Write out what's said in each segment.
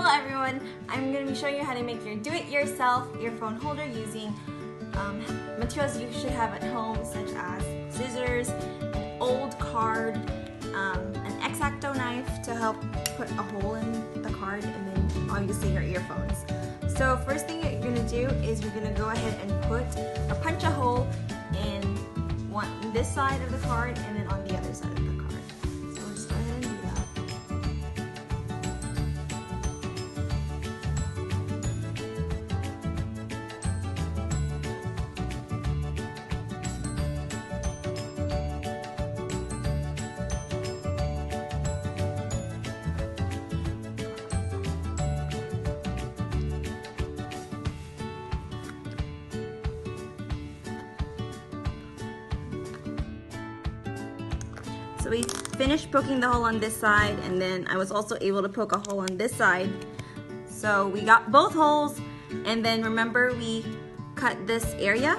Hello everyone, I'm going to be showing you how to make your do-it-yourself earphone holder using materials you should have at home, such as scissors, an old card, an X-Acto knife to help put a hole in the card, and then obviously your earphones. So first thing you're going to do is you're going to go ahead and punch a hole in this side of the card and then on the other side of the card. So we'll just go ahead and do that. So we finished poking the hole on this side, and then I was also able to poke a hole on this side. So we got both holes, and then remember we cut this area.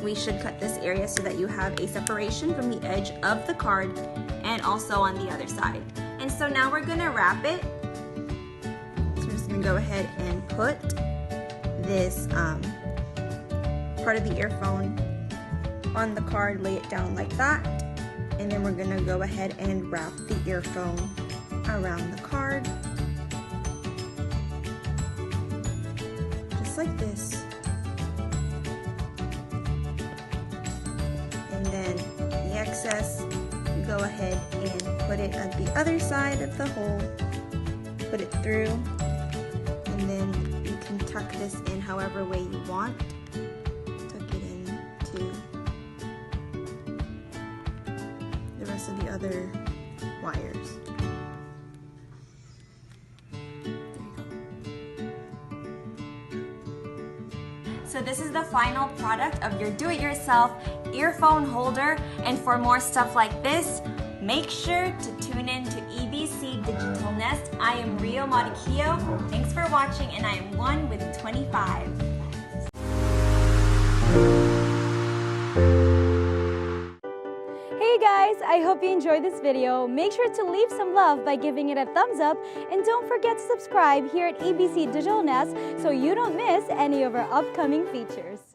We should cut this area so that you have a separation from the edge of the card and also on the other side. And so now we're gonna wrap it. So we're just gonna go ahead and put this part of the earphone on the card, lay it down like that. And then we're gonna go ahead and wrap the earphone around the card, just like this. And then the excess, you go ahead and put it at the other side of the hole, put it through, and then you can tuck this in however way you want. Tuck it into the rest of the other wires. So this is the final product of your do-it-yourself earphone holder, and for more stuff like this, make sure to tune in to EBC Digital Nest. I am Rio Modequillo. Thanks for watching, and I am 1 with 25. Hey guys, I hope you enjoyed this video. Make sure to leave some love by giving it a thumbs up, and don't forget to subscribe here at EBC Digital Nest so you don't miss any of our upcoming features.